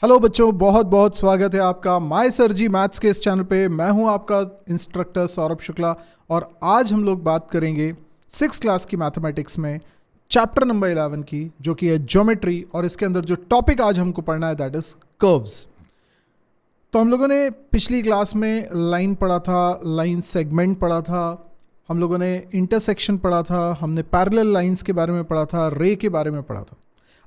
Hello बच्चों, बहुत बहुत स्वागत है आपका माय सर जी मैथ्स के इस चैनल पे। मैं हूं आपका इंस्ट्रक्टर सौरभ शुक्ला और आज हम लोग बात करेंगे 6th क्लास की मैथमेटिक्स में चैप्टर नंबर 11 की, जो कि है ज्योमेट्री। और इसके अंदर जो टॉपिक आज हमको पढ़ना है दैट इज कर्व्स। तो हम लोगों ने पिछली क्लास में लाइन पढ़ा था, लाइन सेगमेंट पढ़ा था, हम लोगों ने इंटरसेक्शन पढ़ा था, हमने पैरेलल लाइंस के बारे में पढ़ा था, रे के बारे में पढ़ा था।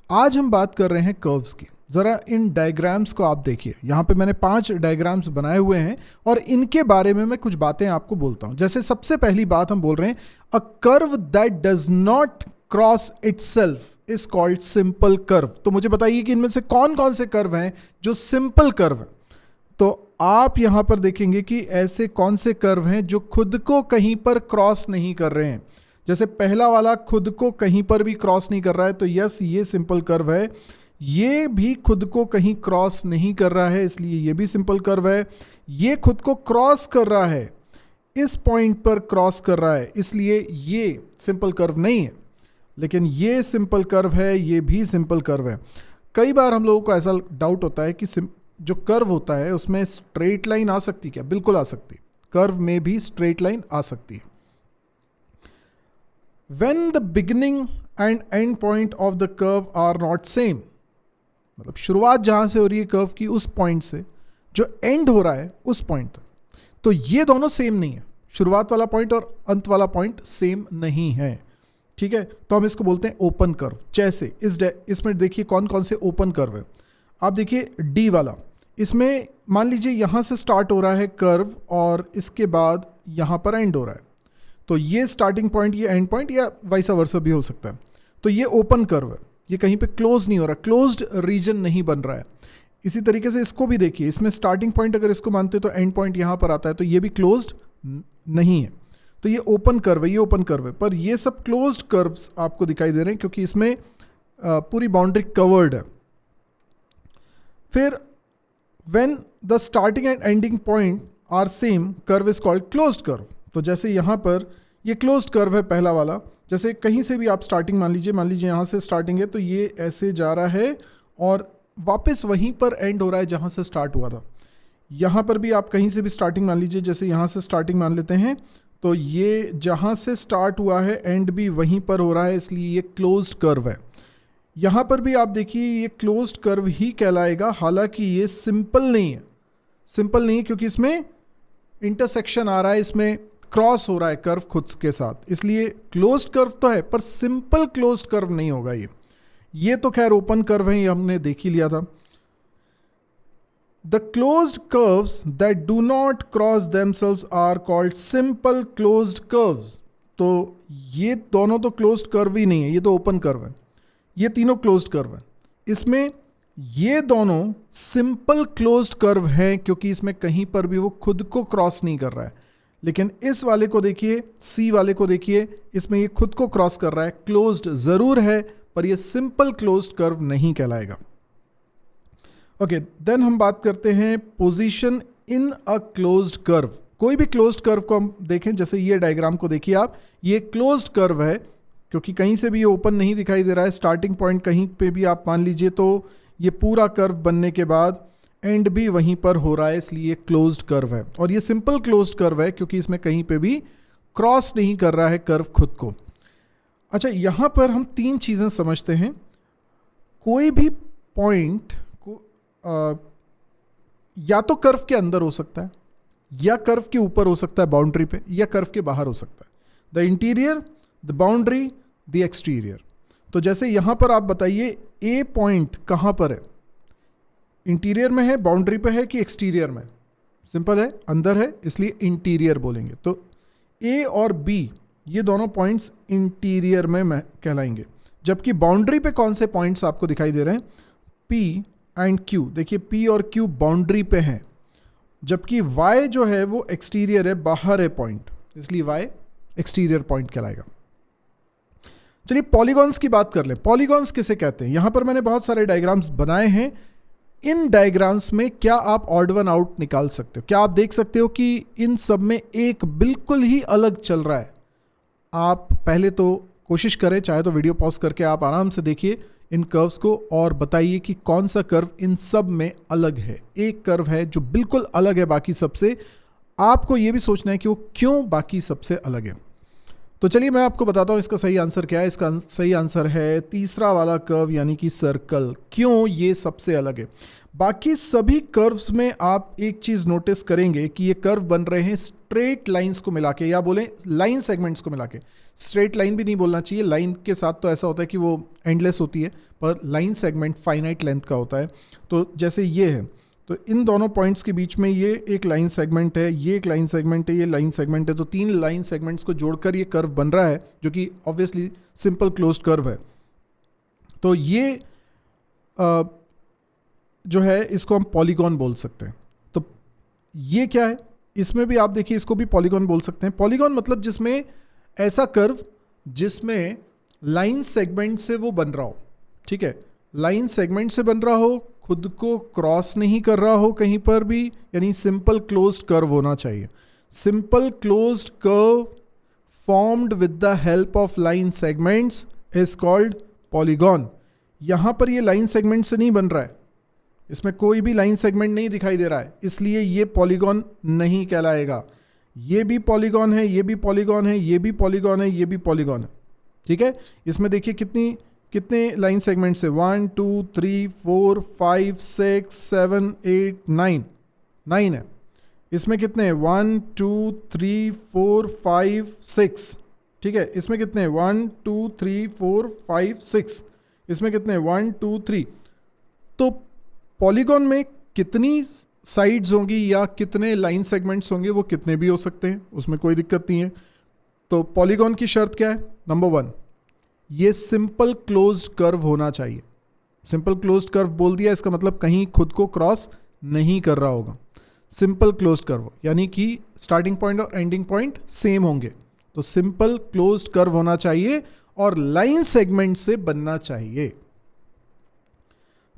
आज हम बात कर रहे हैं कर्व्स की। ज़रा इन डायग्राम्स को आप देखिए, यहाँ पे मैंने 5 डायग्राम्स बनाए हुए हैं और इनके बारे में मैं कुछ बातें आपको बोलता हूँ। जैसे सबसे पहली बात हम बोल रहे हैं, a curve that does not cross itself is called simple curve. तो मुझे बताइए कि इनमें से कौन कौन से कर्व हैं जो सिंपल कर्व हैं। तो आप यहाँ पर देखेंगे कि ऐसे कौन से कर्व हैं जो खुद को कहीं पर क्रॉस नहीं कर रहे हैं। जैसे पहला वाला खुद को कहीं पर भी क्रॉस नहीं कर रहा है, तो यस, ये सिंपल कर्व है। ये भी खुद को कहीं क्रॉस नहीं कर रहा है, इसलिए ये भी सिंपल कर्व है। ये खुद को क्रॉस कर रहा है, इस पॉइंट पर क्रॉस कर रहा है, इसलिए ये सिंपल कर्व नहीं है। लेकिन ये सिंपल कर्व है, ये भी सिंपल कर्व है। कई बार हम लोगों को ऐसा डाउट होता है कि जो कर्व होता है उसमें स्ट्रेट लाइन आ सकती क्या? बिल्कुल आ सकती। कर्व में भी स्ट्रेट लाइन आ सकती है। When the beginning and end point of the curve are not same, मतलब शुरुआत जहां से हो रही है कर्व की उस पॉइंट से जो एंड हो रहा है उस पॉइंट तक, तो ये दोनों सेम नहीं है। शुरुआत वाला पॉइंट और अंत वाला पॉइंट सेम नहीं है। ठीक है, तो हम इसको बोलते हैं ओपन कर्व। जैसे इसमें देखिए कौन कौन से ओपन कर्व है। आप देखिए डी वाला, इसमें मान लीजिए यहां से स्टार्ट हो रहा है कर्व और इसके बाद यहां पर एंड हो रहा है, तो ये स्टार्टिंग पॉइंट, ये एंड पॉइंट, या वाइसा वर्सा भी हो सकता है। तो ये ओपन कर्व है, ये कहीं पे क्लोज नहीं हो रहा, क्लोज्ड रीजन नहीं बन रहा है। इसी तरीके से इसको भी देखिए, इसमें स्टार्टिंग पॉइंट अगर इसको मानते तो एंड पॉइंट यहाँ पर आता है, तो ये भी क्लोज्ड नहीं है। तो ये ओपन कर्व है, ये ओपन कर्व है। पर ये सब क्लोज्ड कर्व्स आपको दिखाई दे रहे हैं क्योंकि इसमें पूरी बाउंड्री कवर्ड है। फिर when the starting and ending point are same, curve is called closed curve. तो जैसे यहाँ पर ये क्लोज्ड कर्व है पहला वाला। जैसे कहीं से भी आप स्टार्टिंग मान लीजिए यहाँ से स्टार्टिंग है, तो ये ऐसे जा रहा है और वापस वहीं पर एंड हो रहा है जहाँ से स्टार्ट हुआ था। यहाँ पर भी आप कहीं से भी स्टार्टिंग मान लीजिए, जैसे यहाँ से स्टार्टिंग मान लेते हैं, तो ये जहाँ से स्टार्ट हुआ है एंड भी वहीं पर हो रहा है, इसलिए ये क्लोज्ड कर्व है। यहाँ पर भी आप देखिए ये क्लोज्ड कर्व ही कहलाएगा, हालांकि ये सिंपल नहीं है। सिंपल नहीं है क्योंकि इसमें इंटरसेक्शन आ रहा है, इसमें क्रॉस हो रहा है कर्व खुद के साथ, इसलिए क्लोज्ड कर्व तो है पर सिंपल क्लोज्ड कर्व नहीं होगा ये तो खैर ओपन कर्व है, ये हमने देख ही लिया था। The closed curves that do not cross themselves are called simple closed curves. तो ये दोनों तो क्लोज्ड कर्व ही नहीं है, ये तो ओपन कर्व है। ये तीनों क्लोज्ड कर्व है, इसमें ये दोनों सिंपल क्लोज्ड कर्व हैं क्योंकि इसमें कहीं पर भी वो खुद को क्रॉस नहीं कर रहा है। लेकिन इस वाले को देखिए, सी वाले को देखिए, इसमें ये खुद को क्रॉस कर रहा है। क्लोज्ड जरूर है पर ये सिंपल क्लोज्ड कर्व नहीं कहलाएगा। ओके, देन हम बात करते हैं position in a closed curve. कोई भी क्लोज्ड कर्व को हम देखें, जैसे ये डायग्राम को देखिए आप, ये क्लोज्ड कर्व है क्योंकि कहीं से भी ये ओपन नहीं दिखाई दे रहा है। स्टार्टिंग पॉइंट कहीं पे भी आप मान लीजिए, तो ये पूरा कर्व बनने के बाद एंड भी वहीं पर हो रहा है, इसलिए क्लोज्ड कर्व है। और ये सिंपल क्लोज्ड कर्व है क्योंकि इसमें कहीं पे भी क्रॉस नहीं कर रहा है कर्व खुद को। अच्छा, यहाँ पर हम 3 चीज़ें समझते हैं। कोई भी पॉइंट को या तो कर्व के अंदर हो सकता है, या कर्व के ऊपर हो सकता है बाउंड्री पे, या कर्व के बाहर हो सकता है। The interior, the boundary, the exterior. तो जैसे यहाँ पर आप बताइए ए पॉइंट कहाँ पर है, इंटीरियर में है, बाउंड्री पे है, कि एक्सटीरियर में? सिंपल है, अंदर है, इसलिए इंटीरियर बोलेंगे। तो ए और बी ये दोनों पॉइंट्स इंटीरियर में कहलाएंगे। जबकि बाउंड्री पे कौन से पॉइंट्स आपको दिखाई दे रहे हैं? P and Q. देखिए पी और क्यू बाउंड्री पे हैं, जबकि वाई जो है वो एक्सटीरियर है, बाहर है पॉइंट, इसलिए वाई एक्सटीरियर पॉइंट कहलाएगा। चलिए पॉलीगॉन्स की बात कर लें। पॉलीगॉन्स किसे कहते हैं? यहां पर मैंने बहुत सारे डायग्राम्स बनाए हैं। इन डायग्राम्स में क्या आप ऑड वन आउट निकाल सकते हो? क्या आप देख सकते हो कि इन सब में एक बिल्कुल ही अलग चल रहा है? आप पहले तो कोशिश करें, चाहे तो वीडियो पॉज करके आप आराम से देखिए, इन कर्व्स को और बताइए कि कौन सा कर्व इन सब में अलग है। एक कर्व है जो बिल्कुल अलग है बाकी सबसे, आपको ये भी सोचना है कि वो क्यों बाकी सबसे अलग है। तो चलिए मैं आपको बताता हूँ इसका सही आंसर क्या है। इसका सही आंसर है तीसरा वाला कर्व यानी कि सर्कल। क्यों ये सबसे अलग है? बाकी सभी कर्व्स में आप एक चीज़ नोटिस करेंगे कि ये कर्व बन रहे हैं स्ट्रेट लाइंस को मिला के, या बोलें लाइन सेगमेंट्स को मिला के। स्ट्रेट लाइन भी नहीं बोलना चाहिए, लाइन के साथ तो ऐसा होता है कि वो एंडलेस होती है, पर लाइन सेगमेंट फाइनाइट लेंथ का होता है। तो जैसे ये है, तो इन दोनों पॉइंट्स के बीच में ये एक लाइन सेगमेंट है, ये एक लाइन सेगमेंट है, ये लाइन सेगमेंट है। तो तीन लाइन सेगमेंट्स को जोड़कर ये कर्व बन रहा है, जो कि ऑब्वियसली सिंपल क्लोज्ड कर्व है। तो ये जो है इसको हम पॉलीगॉन बोल सकते हैं। तो ये क्या है? इसमें भी आप देखिए, इसको भी पॉलीगॉन बोल सकते हैं। पॉलीगॉन मतलब जिसमें ऐसा कर्व जिसमें लाइन सेगमेंट से वो बन रहा हो, ठीक है, लाइन सेगमेंट से बन रहा हो, खुद को क्रॉस नहीं कर रहा हो कहीं पर भी, यानी सिंपल क्लोज्ड कर्व होना चाहिए। Simple closed curve formed with the help of line segments is called polygon. यहां पर ये लाइन सेगमेंट से नहीं बन रहा है, इसमें कोई भी लाइन सेगमेंट नहीं दिखाई दे रहा है, इसलिए ये पॉलीगॉन नहीं कहलाएगा। ये भी पॉलीगॉन है, ये भी पॉलीगॉन है, ये भी पॉलीगॉन है, ये भी पॉलीगॉन है, ठीक है। इसमें देखिए कितने लाइन सेगमेंट्स है, 1 2 3 4 5 6 7 8 9 9 है। इसमें कितने हैं? 1 2 3 4 5 6, ठीक है। इसमें कितने हैं? 1 2 3 4 5 6। इसमें कितने हैं? 1 2 3। तो पॉलीगॉन में कितनी साइड्स होंगी या कितने लाइन सेगमेंट्स होंगे, वो कितने भी हो सकते हैं, उसमें कोई दिक्कत नहीं है। तो पॉलीगॉन की शर्त क्या है? नंबर 1, ये सिंपल क्लोज्ड कर्व होना चाहिए। सिंपल क्लोज्ड कर्व बोल दिया, इसका मतलब कहीं खुद को क्रॉस नहीं कर रहा होगा। सिंपल क्लोज्ड कर्व यानी कि स्टार्टिंग पॉइंट और एंडिंग पॉइंट सेम होंगे। तो सिंपल क्लोज्ड कर्व होना चाहिए और लाइन सेगमेंट से बनना चाहिए।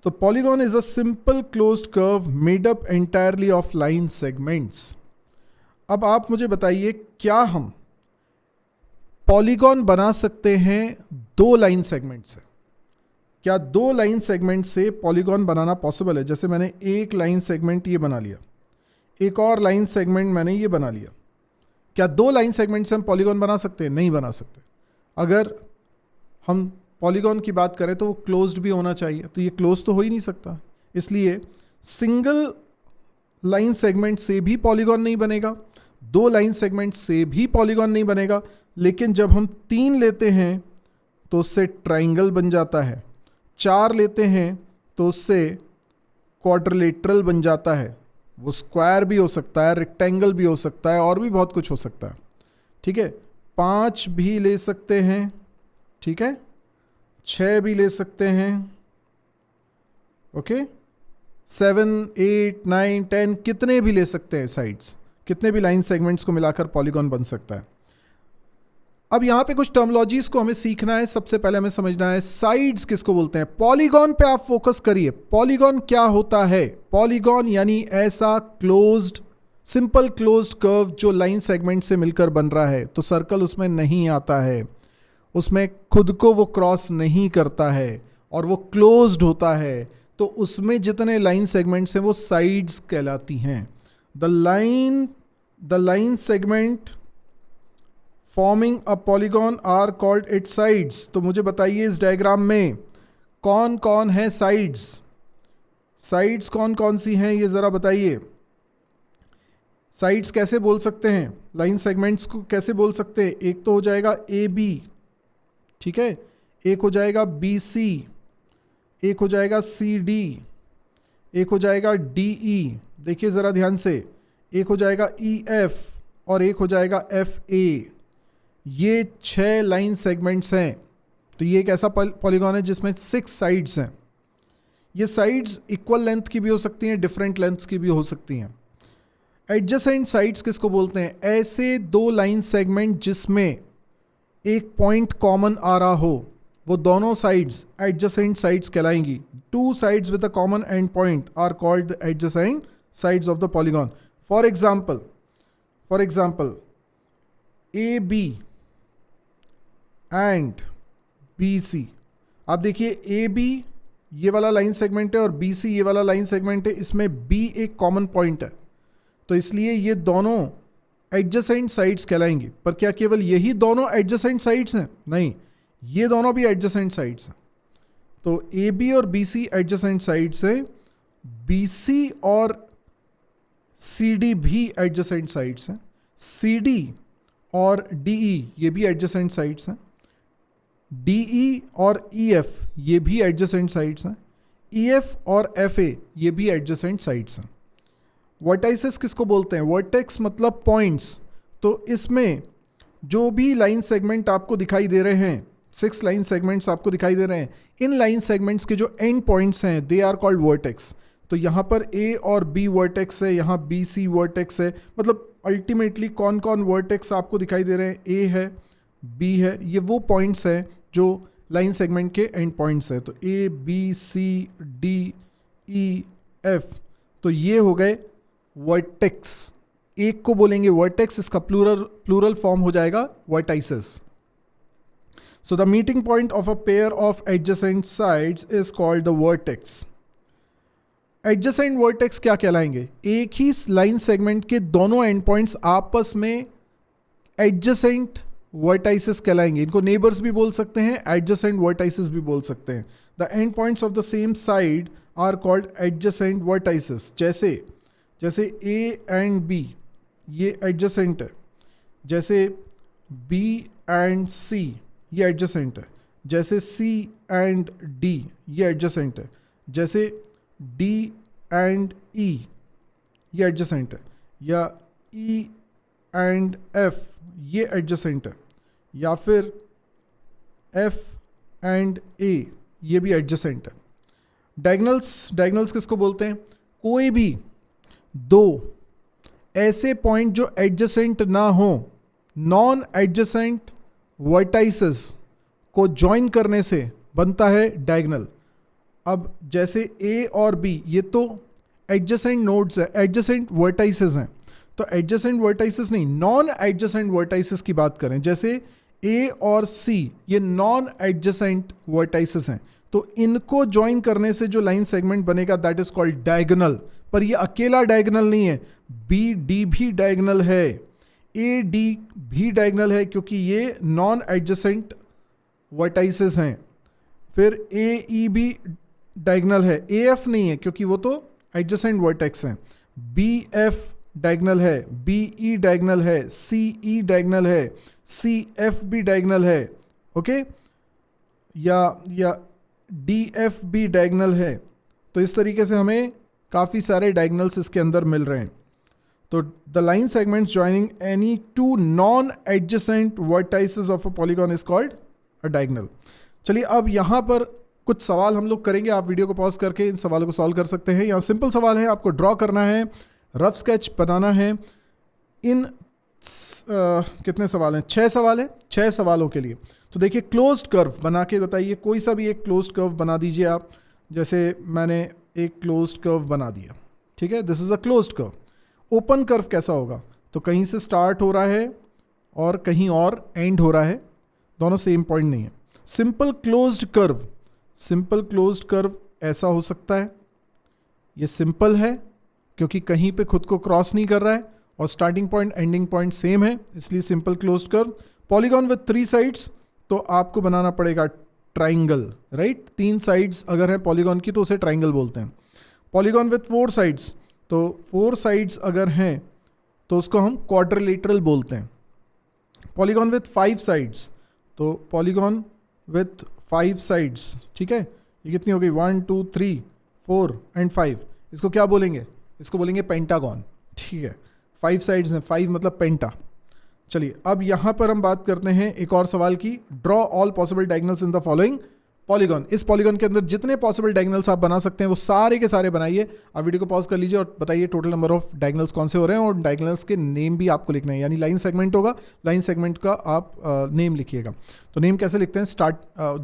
तो polygon is a simple closed curve made up entirely of line segments. अब आप मुझे बताइए, क्या हम पॉलीगॉन बना सकते हैं 2 लाइन सेगमेंट से? क्या 2 लाइन सेगमेंट से पॉलीगॉन बनाना पॉसिबल है? जैसे मैंने एक लाइन सेगमेंट ये बना लिया, एक और लाइन सेगमेंट मैंने ये बना लिया। क्या 2 लाइन सेगमेंट से हम पॉलीगॉन बना सकते हैं? नहीं बना सकते। अगर हम पॉलीगॉन की बात करें तो वो क्लोज्ड भी होना चाहिए, तो ये क्लोज तो हो ही नहीं सकता। इसलिए सिंगल लाइन सेगमेंट से भी पॉलीगॉन नहीं बनेगा, 2 लाइन सेगमेंट से भी पॉलीगॉन नहीं बनेगा। लेकिन जब हम 3 लेते हैं तो उससे ट्राइंगल बन जाता है, 4 लेते हैं तो उससे क्वाड्रिलेटरल बन जाता है। वो स्क्वायर भी हो सकता है, रेक्टेंगल भी हो सकता है, और भी बहुत कुछ हो सकता है, ठीक है। 5 भी ले सकते हैं, ठीक है, 6 भी ले सकते हैं, ओके, 7 8 9 10 कितने भी ले सकते हैं साइड्स, कितने भी लाइन सेगमेंट्स को मिलाकर पॉलीगॉन बन सकता है। अब यहां पे कुछ टर्मिनोलॉजीज को हमें सीखना है। सबसे पहले हमें समझना है साइड्स किसको बोलते हैं। पॉलीगॉन पे आप फोकस करिए। पॉलीगॉन क्या होता है? पॉलीगॉन यानी ऐसा क्लोज्ड, सिंपल क्लोज्ड कर्व जो लाइन सेगमेंट से मिलकर बन रहा है। तो सर्कल उसमें नहीं आता है, उसमें खुद को वो क्रॉस नहीं करता है और वो क्लोज्ड होता है। तो उसमें जितने लाइन सेगमेंट्स हैं वो साइड्स कहलाती हैं। The line segment forming a polygon are called its sides. तो मुझे बताइए इस डायग्राम में कौन कौन है साइड्स? साइड्स कौन कौन सी हैं ये ज़रा बताइए। साइड्स कैसे बोल सकते हैं? लाइन सेगमेंट्स को कैसे बोल सकते हैं? एक तो हो जाएगा ए बी, ठीक है, एक हो जाएगा बी सी, एक हो जाएगा सी डी, एक हो जाएगा डी ई, देखिए ज़रा ध्यान से, एक हो जाएगा ई एफ और एक हो जाएगा एफ ए। ये 6 लाइन सेगमेंट्स हैं। तो ये एक ऐसा पॉलीगॉन है जिसमें 6 साइड्स हैं। ये साइड्स इक्वल लेंथ की भी हो सकती हैं, डिफरेंट लेंथ्स की भी हो सकती हैं। एडजेसेंट साइड्स किसको बोलते हैं? ऐसे 2 लाइन सेगमेंट जिसमें एक पॉइंट कॉमन आ रहा हो, वो दोनों साइड्स एडजेसेंट साइड्स कहलाएंगी। 2 sides with a common end point are called the adjacent sides of the polygon. For example A B and B C आप देखिए ए बी ये वाला लाइन सेगमेंट है और बी सी ये वाला लाइन सेगमेंट है, इसमें बी एक कॉमन पॉइंट है, तो इसलिए ये दोनों एडजेसेंट साइड्स कहलाएंगी। पर क्या केवल यही दोनों एडजेसेंट साइड्स हैं? नहीं, ये दोनों भी एडजेसेंट साइड्स हैं। तो ए बी और बी सी एडजेसेंट साइड्स हैं, बी सी और सी डी भी एडजेसेंट साइड्स हैं, सी डी और डी ई ये भी एडजेसेंट साइड्स हैं, डी ई और ई एफ ये भी एडजेसेंट साइड्स हैं, ई एफ और एफ ए ये भी एडजेसेंट साइड्स हैं। वर्टाइसेस किसको बोलते हैं? वर्टेक्स मतलब पॉइंट्स। तो इसमें जो भी लाइन सेगमेंट आपको दिखाई दे रहे हैं, 6 लाइन सेगमेंट्स आपको दिखाई दे रहे हैं, इन लाइन सेगमेंट्स के जो एंड पॉइंट्स हैं दे आर कॉल्ड वर्टेक्स। तो यहाँ पर ए और बी वर्टेक्स है, यहाँ बी सी वर्टेक्स है, मतलब अल्टीमेटली कौन कौन वर्टेक्स आपको दिखाई दे रहे हैं? ए है, बी है, ये वो पॉइंट्स हैं जो लाइन सेगमेंट के एंड पॉइंट्स हैं। तो A B C D E F, तो ये हो गए वर्टेक्स। एक को बोलेंगे वर्टेक्स, इसका प्लूरल फॉर्म हो जाएगा vertices. So the meeting point of a pair of adjacent sides is called the vertex. Adjacent vertex क्या कहलाएंगे? एक ही लाइन सेगमेंट के दोनों एंड पॉइंट्स आपस में adjacent vertices कहलाएंगे। इनको नेबर्स भी बोल सकते हैं, adjacent vertices भी बोल सकते हैं। The end points of the same side are called adjacent vertices. जैसे A and B ये adjacent है, जैसे B and C ये एडजेसेंट है, जैसे C एंड D ये एडजेसेंट है, जैसे D एंड E ये एडजेसेंट है, या E एंड F ये एडजेसेंट है, या फिर F एंड A ये भी एडजेसेंट है। डायगोनल्स किसको बोलते हैं? कोई भी दो ऐसे पॉइंट जो एडजेसेंट ना हो, नॉन एडजेसेंट वर्टाइसेस को ज्वाइन करने से बनता है डायगोनल। अब जैसे ए और बी ये तो एडजेसेंट नोड्स है, एडजेसेंट वर्टाइसेस हैं, तो एडजेसेंट वर्टाइसेस नहीं, नॉन एडजेसेंट वर्टाइसेस की बात करें, जैसे ए और सी ये नॉन एडजेसेंट वर्टाइसेस हैं, तो इनको ज्वाइन करने से जो लाइन सेगमेंट बनेगा दैट इज कॉल्ड डायगोनल। पर ये अकेला डायगोनल नहीं है, बी डी भी डायगोनल है, ए डी भी डायगोनल है, क्योंकि ये नॉन एडजेसेंट वर्टाइसेस हैं। फिर ए ई भी डायगोनल है, ए एफ नहीं है क्योंकि वो तो एडजेसेंट वर्टेक्स हैं। बी एफ डायगोनल है, बी ई डायगोनल है, सी ई डायगोनल है, सी एफ भी डायगोनल है, ओके, या डी एफ भी डायगोनल है। तो इस तरीके से हमें काफ़ी सारे डायगोनल्स इसके अंदर मिल रहे हैं। तो the line segments joining any two non adjacent vertices of a polygon is called a diagonal. चलिए अब यहाँ पर कुछ सवाल हम लोग करेंगे, आप वीडियो को पॉज करके इन सवालों को सॉल्व कर सकते हैं। यहाँ सिंपल सवाल है, आपको ड्रॉ करना है, रफ स्केच बनाना है। इन कितने सवाल हैं? 6 सवाल है, 6 सवालों के लिए। तो देखिए क्लोज्ड कर्व बना के बताइए, कोई सा भी एक क्लोज्ड कर्व बना दीजिए आप। जैसे मैंने एक क्लोज्ड कर्व बना दिया, ठीक है, this is a closed curve. Open curve कैसा होगा? तो कहीं से स्टार्ट हो रहा है और कहीं और एंड हो रहा है, दोनों सेम पॉइंट नहीं है। सिंपल क्लोज्ड कर्व ऐसा हो सकता है, ये सिंपल है क्योंकि कहीं पे खुद को क्रॉस नहीं कर रहा है और starting point ending point same है, इसलिए simple closed curve. Polygon with 3 sides, तो आपको बनाना पड़ेगा ट्राइंगल, राइट। 3 साइड्स अगर है पॉलीगॉन की तो उसे ट्राइंगल बोलते हैं। पॉलीगॉन विथ 4 साइड्स, तो 4 साइड्स अगर हैं तो उसको हम क्वाड्रिलेटरल बोलते हैं। पॉलीगॉन विथ 5 साइड्स, तो पॉलीगॉन विथ 5 साइड्स, ठीक है, ये कितनी हो गई? 1 2 3 4 एंड 5, इसको क्या बोलेंगे? इसको बोलेंगे पेंटागॉन, ठीक है। 5 साइड्स हैं, 5 मतलब पेंटा। चलिए अब यहाँ पर हम बात करते हैं एक और सवाल की। Draw all possible diagonals in the following polygon. इस पॉलीगॉन के अंदर जितने पॉसिबल डायगोनल्स आप बना सकते हैं वो सारे के सारे बनाइए। आप वीडियो को पॉज कर लीजिए और बताइए टोटल नंबर ऑफ डायगोनल्स कौन से हो रहे हैं, और डायगोनल्स के नेम भी आपको लिखना है। यानी लाइन सेगमेंट होगा, लाइन सेगमेंट का आप नेम लिखिएगा। तो नेम कैसे लिखते हैं?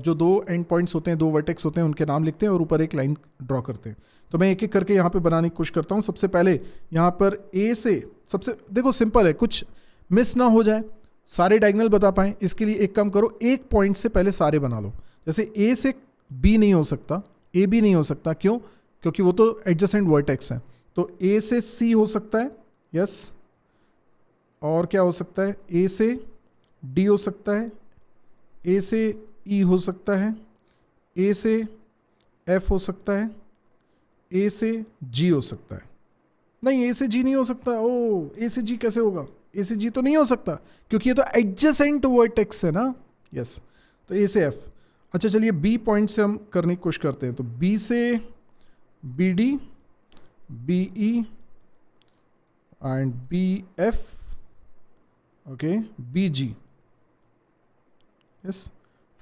जो 2 एंड पॉइंट्स होते हैं, 2 वर्टेक्स होते हैं, उनके नाम लिखते हैं और ऊपर एक लाइन ड्रॉ करते हैं। तो मैं एक एक करके यहाँ पे बनाने की कोशिश करता हूँ। सबसे पहले यहाँ पर ए से, सबसे देखो सिंपल है, कुछ मिस ना हो जाए, सारे डायगोनल बता पाएँ, इसके लिए एक काम करो, एक पॉइंट से पहले सारे बना लो। जैसे ए से बी नहीं हो सकता, ए भी नहीं हो सकता, क्यों? क्योंकि वो तो एडजेसेंट वर्टेक्स है। तो ए से सी हो सकता है, यस। और क्या हो सकता है? ए से डी हो सकता है, ए से ई हो सकता है, ए से एफ हो सकता है, ए से जी हो सकता है। नहीं, ए से जी नहीं हो सकता। ओ, ए से जी कैसे होगा? ए से जी तो नहीं हो सकता क्योंकि ये तो एडजेसेंट वर्टेक्स है ना, यस। तो ए से एफ। अच्छा चलिए बी पॉइंट से हम करने की कोशिश करते हैं। तो बी से B D, B E and B F, okay, B G, yes.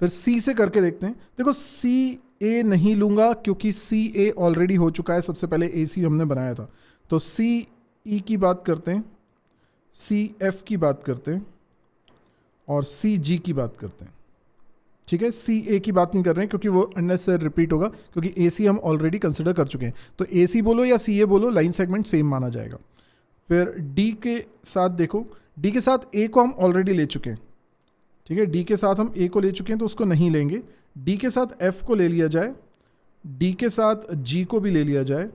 फिर सी से करके देखते हैं। देखो सी ए नहीं लूंगा क्योंकि सी ए ऑलरेडी हो चुका है, सबसे पहले ए सी हमने बनाया था। तो सी ई की बात करते हैं, सी एफ की बात करते हैं और सी जी की बात करते हैं, ठीक है। सी ए की बात नहीं कर रहे हैं क्योंकि वो अननेसेसरी रिपीट होगा, क्योंकि ए सी हम ऑलरेडी कंसिडर कर चुके हैं। तो ए सी बोलो या सी ए बोलो, लाइन सेगमेंट सेम माना जाएगा। फिर डी के साथ देखो, डी के साथ ए को हम ऑलरेडी ले चुके हैं, ठीक है। डी के साथ हम ए को ले चुके हैं तो उसको नहीं लेंगे। डी के साथ एफ को ले लिया जाए, डी के साथ जी को भी ले लिया जाए,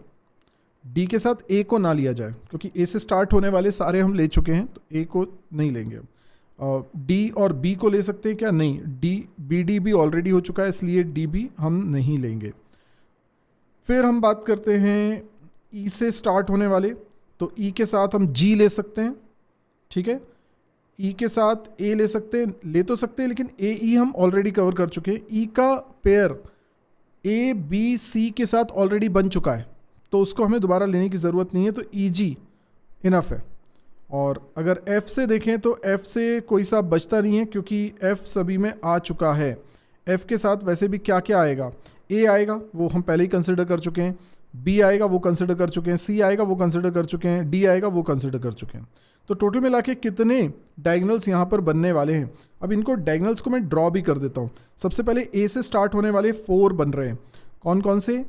डी के साथ ए को ना लिया जाए क्योंकि ए से स्टार्ट होने वाले सारे हम ले चुके हैं, तो ए को नहीं लेंगे। डी और बी को ले सकते हैं क्या? नहीं, डी बी डी भी ऑलरेडी हो चुका है, इसलिए डी भी हम नहीं लेंगे। फिर हम बात करते हैं ई से स्टार्ट होने वाले, तो ई के साथ हम जी ले सकते हैं, ठीक है। ई के साथ ए ले सकते हैं, ले तो सकते हैं, लेकिन ए ई हम ऑलरेडी कवर कर चुके हैं। ई का पेयर ए बी सी के साथ ऑलरेडी बन चुका है, तो उसको हमें दोबारा लेने की ज़रूरत नहीं है, तो ई जी इनफ है। और अगर एफ से देखें तो एफ से कोई सा बचता नहीं है क्योंकि एफ सभी में आ चुका है। एफ के साथ वैसे भी क्या क्या आएगा? ए आएगा, वो हम पहले ही कंसिडर कर चुके हैं, बी आएगा वो कंसिडर कर चुके हैं, सी आएगा वो कंसिडर कर चुके हैं, डी आएगा वो कंसिडर कर चुके हैं। तो टोटल मिला के कितने डायगनल्स यहाँ पर बनने वाले हैं? अब इनको डायगनल्स को मैं ड्रॉ भी कर देता हूँ। सबसे पहले ए से स्टार्ट होने वाले 4 बन रहे हैं। कौन कौन से?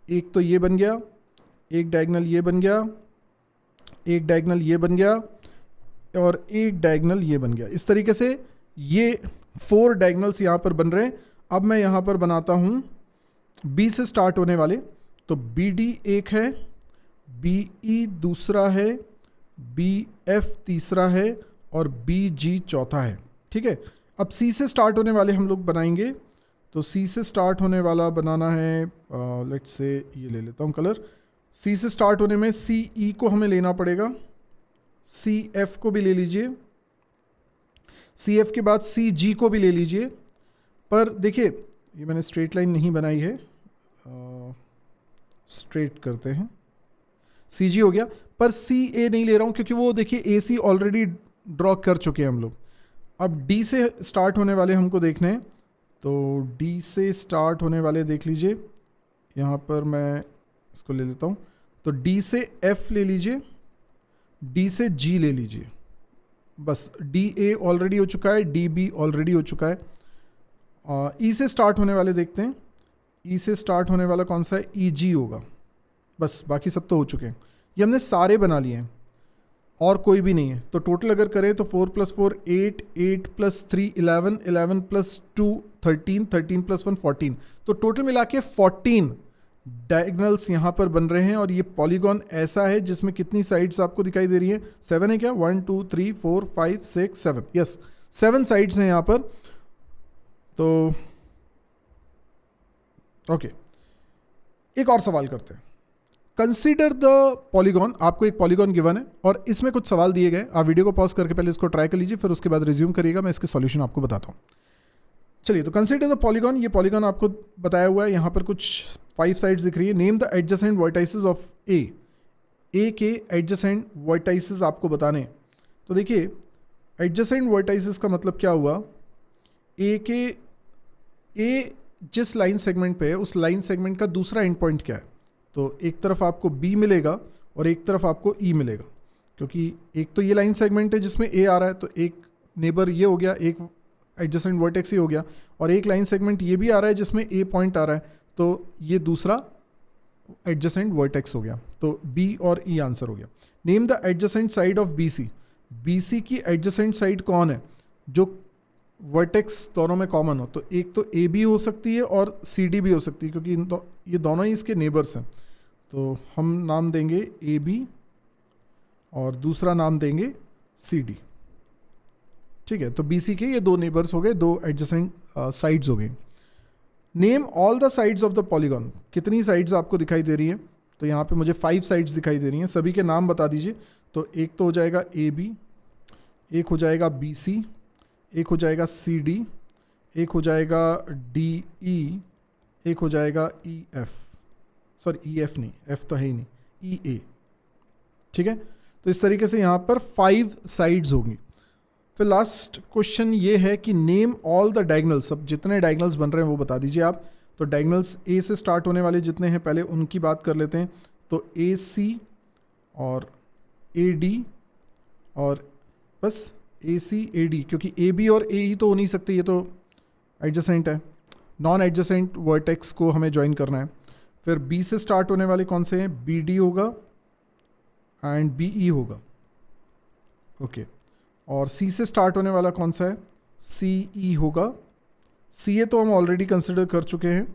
एक तो ये बन गया, एक डायगनल ये बन गया, एक डायगनल ये बन गया और एक डायगनल ये बन गया। इस तरीके से ये 4 डायगनल्स यहाँ पर बन रहे हैं। अब मैं यहाँ पर बनाता हूँ बी से स्टार्ट होने वाले, तो बी डी एक है, बी ई दूसरा है, बी एफ तीसरा है और बी जी चौथा है, ठीक है। अब सी से स्टार्ट होने वाले हम लोग बनाएंगे, तो सी से स्टार्ट होने वाला बनाना है, लेट्स से ये ले लेता हूँ कलर। सी से स्टार्ट होने में सी ई को हमें लेना पड़ेगा, सी एफ को भी ले लीजिए, सी एफ के बाद सी जी को भी ले लीजिए। पर देखिए ये मैंने स्ट्रेट लाइन नहीं बनाई है, स्ट्रेट करते हैं, सी जी हो गया। पर सी ए नहीं ले रहा हूँ क्योंकि वो देखिए ए सी ऑलरेडी ड्रॉ कर चुके हैं हम लोग। अब डी से स्टार्ट होने वाले हमको देखने हैं, तो डी से स्टार्ट होने वाले देख लीजिए, यहाँ पर मैं इसको ले लेता हूँ। तो डी से एफ ले लीजिए, डी से जी ले लीजिए, बस डी ए ऑलरेडी हो चुका है, डी बी ऑलरेडी हो चुका है। ई से स्टार्ट होने वाले देखते हैं, ई से स्टार्ट होने वाला कौन सा है? ई जी होगा, बस बाकी सब तो हो चुके हैं। ये हमने सारे बना लिए हैं और कोई भी नहीं है। तो टोटल अगर करें तो 4 + 4 8, 8 + 3 11, 11 + 2 13, 13 + 1 14। तो टोटल मिला के 14 डायगनल्स यहाँ पर बन रहे हैं। और ये पॉलीगॉन ऐसा है जिसमें कितनी साइड्स आपको दिखाई दे रही है? 7 है क्या? 1 2 3 4 5 6 7, यस 7 साइड्स हैं यहाँ पर। तो ओके, एक और सवाल करते हैं। कंसीडर द पॉलीगॉन, आपको एक पॉलीगॉन गिवन है और इसमें कुछ सवाल दिए गए। आप वीडियो को पॉज करके पहले इसको ट्राई कर लीजिए, फिर उसके बाद रिज्यूम करिएगा, मैं इसके सॉल्यूशन आपको बताता हूँ। चलिए, तो कंसीडर द पॉलीगॉन, ये पॉलीगॉन आपको बताया हुआ है, यहाँ पर कुछ 5 साइड्स दिख रही है। Name the adjacent vertices of A, A के एडजेसेंट वर्टाइसेस आपको बताने। तो देखिए एडजेसेंट वर्टाइसेस का मतलब क्या हुआ? ए के, ए जिस लाइन सेगमेंट पे है उस लाइन सेगमेंट का दूसरा एंड पॉइंट क्या है? तो एक तरफ आपको बी मिलेगा और एक तरफ आपको ई मिलेगा, क्योंकि एक तो ये लाइन सेगमेंट है जिसमें ए आ रहा है, तो एक नेबर ये हो गया, एक एडजेसेंट वर्टेक्स ही हो गया, और एक लाइन सेगमेंट ये भी आ रहा है जिसमें ए पॉइंट आ रहा है, तो ये दूसरा एडजेसेंट वर्टेक्स हो गया। तो बी और ई आंसर हो गया। Name the adjacent side of B C, B C की एडजेसेंट साइड कौन है? जो वर्टेक्स दोनों में कॉमन हो, तो एक तो ए बी हो सकती है और सी डी भी हो सकती है, क्योंकि ये दोनों ही इसके नेबर्स हैं। तो हम नाम देंगे ए बी और दूसरा नाम देंगे सी डी। ठीक है, तो बी सी के ये दो नेबर्स हो गए, दो एडजेसेंट साइड्स हो गए। Name all the sides of the polygon. कितनी साइड्स आपको दिखाई दे रही है? तो यहाँ पे मुझे 5 साइड्स दिखाई दे रही हैं, सभी के नाम बता दीजिए। तो एक तो हो जाएगा ए बी, एक हो जाएगा बी सी, एक हो जाएगा सी डी, एक हो जाएगा डी ई, एक हो जाएगा E F, sorry E F नहीं, एफ तो है ही नहीं, ई ए। ठीक है, तो इस तरीके से यहाँ पर 5 साइड्स होंगी। फिर लास्ट क्वेश्चन ये है कि नेम ऑल द डायगनल्स। अब जितने डायगनल्स बन रहे हैं वो बता दीजिए आप। तो डायगनल्स ए से स्टार्ट होने वाले जितने हैं पहले उनकी बात कर लेते हैं। तो ए सी और ए डी और बस ए सी ए डी, क्योंकि ए बी और ए ई तो हो नहीं सकते, ये तो एडजेसेंट है। नॉन एडजेसेंट वर्टेक्स को हमें ज्वाइन करना है। फिर बी से स्टार्ट होने वाले कौन से हैं? बी डी होगा एंड बी ई होगा। ओके, और सी से स्टार्ट होने वाला कौन सा है? सी ई होगा। सी ए तो हम ऑलरेडी कंसिडर कर चुके हैं।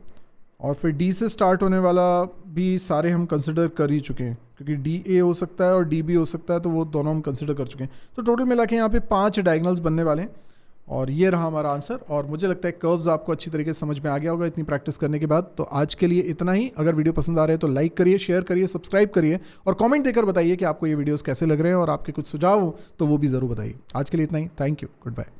और फिर डी से स्टार्ट होने वाला भी सारे हम कंसिडर कर ही चुके हैं, क्योंकि डी ए हो सकता है और डी बी हो सकता है, तो वो दोनों हम कंसिडर कर चुके हैं। तो टोटल मिला के यहाँ पे 5 डायगनल्स बनने वाले हैं और ये रहा हमारा आंसर। और मुझे लगता है कर्व्स आपको अच्छी तरीके से समझ में आ गया होगा इतनी प्रैक्टिस करने के बाद। तो आज के लिए इतना ही। अगर वीडियो पसंद आ रहे हैं तो लाइक करिए, शेयर करिए, सब्सक्राइब करिए और कमेंट देकर बताइए कि आपको ये वीडियोस कैसे लग रहे हैं, और आपके कुछ सुझाव हो तो वो भी ज़रूर बताइए। आज के लिए इतना ही। Thank you, good bye.